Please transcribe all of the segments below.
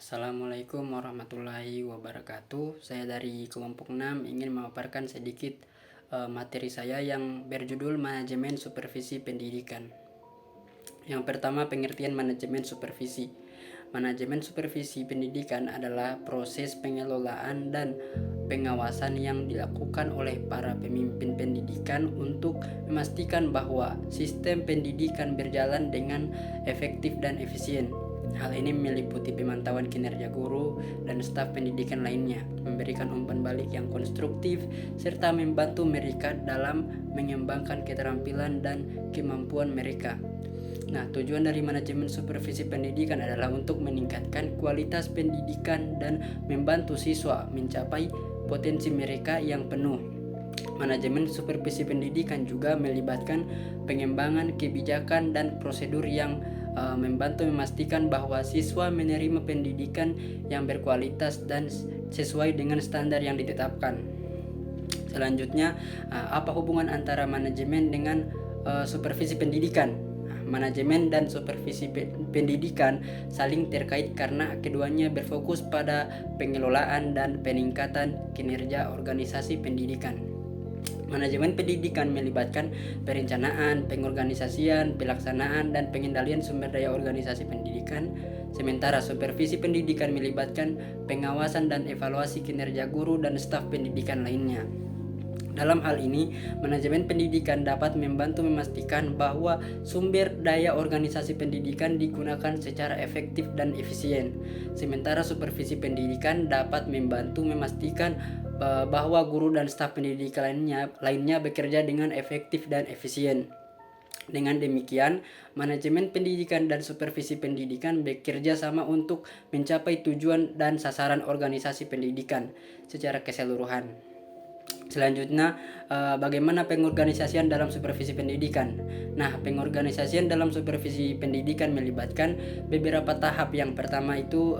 Assalamualaikum warahmatullahi wabarakatuh. Saya dari kelompok 6 ingin memaparkan sedikit materi saya yang berjudul Manajemen Supervisi Pendidikan. Yang pertama, pengertian manajemen supervisi. Manajemen supervisi pendidikan adalah proses pengelolaan dan pengawasan yang dilakukan oleh para pemimpin pendidikan untuk memastikan bahwa sistem pendidikan berjalan dengan efektif dan efisien. Hal ini meliputi pemantauan kinerja guru dan staf pendidikan lainnya, memberikan umpan balik yang konstruktif, serta membantu mereka dalam mengembangkan keterampilan dan kemampuan mereka. Nah, tujuan dari manajemen supervisi pendidikan adalah untuk meningkatkan kualitas pendidikan dan membantu siswa mencapai potensi mereka yang penuh. Manajemen supervisi pendidikan juga melibatkan pengembangan kebijakan dan prosedur yang membantu memastikan bahwa siswa menerima pendidikan yang berkualitas dan sesuai dengan standar yang ditetapkan. Selanjutnya, apa hubungan antara manajemen dengan supervisi pendidikan? Manajemen dan supervisi pendidikan saling terkait karena keduanya berfokus pada pengelolaan dan peningkatan kinerja organisasi pendidikan. Manajemen pendidikan melibatkan perencanaan, pengorganisasian, pelaksanaan, dan pengendalian sumber daya organisasi pendidikan. Sementara supervisi pendidikan melibatkan pengawasan dan evaluasi kinerja guru dan staf pendidikan lainnya. Dalam hal ini, manajemen pendidikan dapat membantu memastikan bahwa sumber daya organisasi pendidikan digunakan secara efektif dan efisien. Sementara supervisi pendidikan dapat membantu memastikan bahwa guru dan staf pendidikan lainnya bekerja dengan efektif dan efisien. Dengan demikian, manajemen pendidikan dan supervisi pendidikan bekerja sama untuk mencapai tujuan dan sasaran organisasi pendidikan secara keseluruhan. Selanjutnya, bagaimana pengorganisasian dalam supervisi pendidikan? Nah, pengorganisasian dalam supervisi pendidikan melibatkan beberapa tahap. Yang pertama itu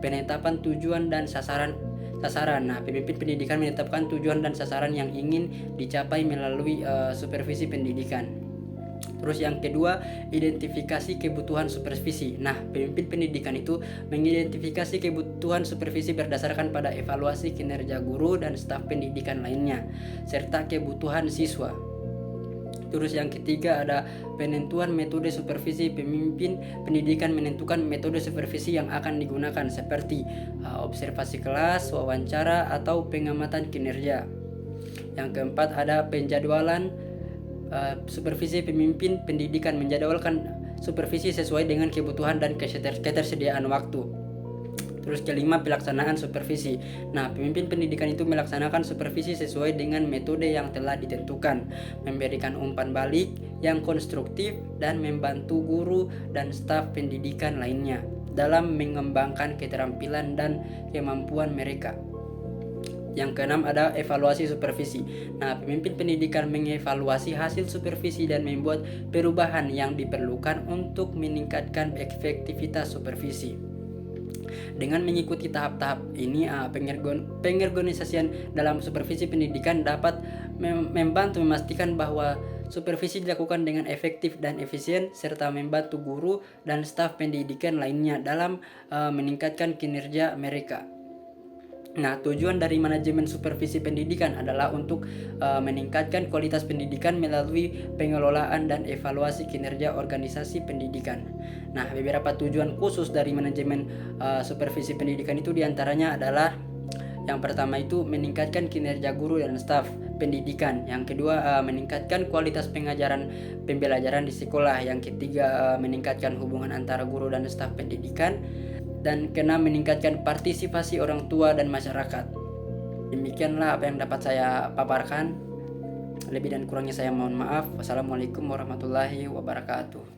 penetapan tujuan dan sasaran. Nah, pemimpin pendidikan menetapkan tujuan dan sasaran yang ingin dicapai melalui supervisi pendidikan. Terus yang kedua, identifikasi kebutuhan supervisi. Nah, pemimpin pendidikan itu mengidentifikasi kebutuhan supervisi berdasarkan pada evaluasi kinerja guru dan staf pendidikan lainnya, serta kebutuhan siswa. Terus yang ketiga ada penentuan metode supervisi. Pemimpin pendidikan menentukan metode supervisi yang akan digunakan seperti observasi kelas, wawancara, atau pengamatan kinerja. Yang keempat ada penjadwalan supervisi. Pemimpin pendidikan menjadwalkan supervisi sesuai dengan kebutuhan dan ketersediaan waktu. Terus kelima, pelaksanaan supervisi. Nah, pemimpin pendidikan itu melaksanakan supervisi sesuai dengan metode yang telah ditentukan, memberikan umpan balik yang konstruktif dan membantu guru dan staf pendidikan lainnya dalam mengembangkan keterampilan dan kemampuan mereka. Yang keenam ada evaluasi supervisi. Nah, pemimpin pendidikan mengevaluasi hasil supervisi dan membuat perubahan yang diperlukan untuk meningkatkan efektivitas supervisi. Dengan mengikuti tahap-tahap ini, pengorganisasian dalam supervisi pendidikan dapat membantu memastikan bahwa supervisi dilakukan dengan efektif dan efisien, serta membantu guru dan staf pendidikan lainnya dalam meningkatkan kinerja mereka. Nah, tujuan dari manajemen supervisi pendidikan adalah untuk meningkatkan kualitas pendidikan melalui pengelolaan dan evaluasi kinerja organisasi pendidikan. Nah, beberapa tujuan khusus dari manajemen supervisi pendidikan itu diantaranya adalah yang pertama itu meningkatkan kinerja guru dan staf pendidikan. Yang kedua, meningkatkan kualitas pembelajaran di sekolah. Yang ketiga, meningkatkan hubungan antara guru dan staf pendidikan. Dan keenam, meningkatkan partisipasi orang tua dan masyarakat. Demikianlah apa yang dapat saya paparkan. Lebih dan kurangnya saya mohon maaf. Wassalamualaikum warahmatullahi wabarakatuh.